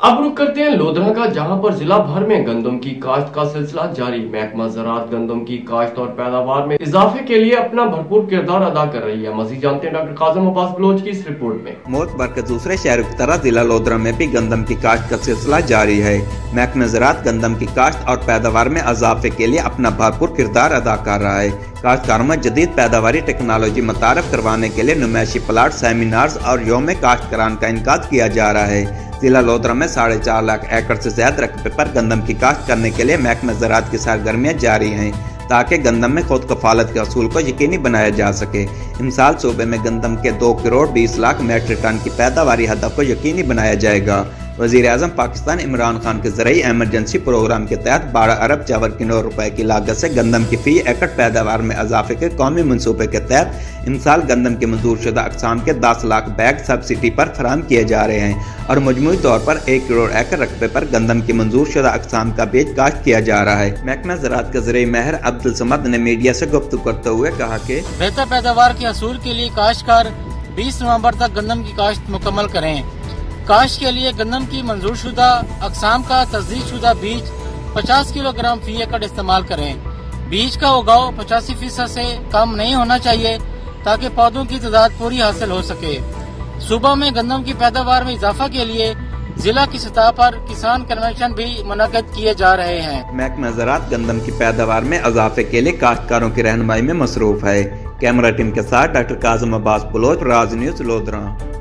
अब रुक करते हैं लोधरा का, जहां पर जिला भर में गंदम की काश्त का सिलसिला जारी। महकमा ज़राअत गंदम की काश्त और पैदावार में इजाफे के लिए अपना भरपूर किरदार अदा कर रही है। मज़ीद जानते हैं डॉक्टर काज़म अब्बास बलोच की इस रिपोर्ट में। मोतबर के दूसरे शहरों की तरह जिला लोधरा में भी गंदम की काश्त का सिलसिला जारी है। महकमा ज़राअत गंदम की काश्त और पैदावार में इजाफे के लिए अपना भरपूर किरदार अदा कर रहा है। काश्तकारों में जदीद पैदावारी टेक्नोलॉजी मुतारफ करवाने के लिए नुमाइशी प्लाट, सेमिनार्स और यौम काश्तकारान का इनकाद किया जा रहा है। जिला लोधरा में 4.5 लाख एकड़ से ज्यादा रकबे पर गंदम की काश्त करने के लिए महकमा ज़राअत की सरगर्मियां जारी हैं, ताकि गंदम में खुद कफालत के असूल को यकीनी बनाया जा सके। इमसाल सूबे में गंदम के 2 करोड़ 20 लाख मेट्रिक टन की पैदावारी हदफ को यकीनी बनाया जाएगा। वज़ीर आज़म पाकिस्तान इमरान खान के ज़रिए एमरजेंसी प्रोग्राम के तहत 12 अरब 54 रुपए की लागत से गंदम की फी एकड़ पैदावार में इजाफे के कौमी मनसूबे के तहत इमसाल गंदम के मंजूर शुदा अक़साम के 10 लाख बैग सब्सिडी पर फराहम किए जा रहे हैं और मजमूई तौर पर 1 करोड़ एकड़ रकबे पर गंदम की मंजूर शुदा अक़साम का बीज काश्त किया जा रहा है। महकमा ज़राअत के ज़रिए महर अब्दुल समद ने मीडिया से गुफ्तगू करते हुए कहा कि बेहतर पैदावार के असूल के लिए काश्तकार 20 नवंबर तक गंदम की काश्त मुकम्मल करें। काश्त के लिए गंदम की मंजूर शुदा अक़साम का तस्दीक शुदा बीज 50 किलोग्राम फी एकड़ इस्तेमाल करें। बीज का उगाव 85% से कम नहीं होना चाहिए, ताकि पौधों की तादाद पूरी हासिल हो सके। सूबा में गंदम की पैदावार में इजाफा के लिए जिला की सतह पर किसान कन्वेंशन भी मुनक्किद किए जा रहे हैं। महकमा ज़राअत गंदम की पैदावार में इजाफे के लिए काश्तकारों की रहनुमाई में मसरूफ है। कैमरा टीम के साथ डॉक्टर काज़म अब्बास बलोच, राज न्यूज़ लोधरा।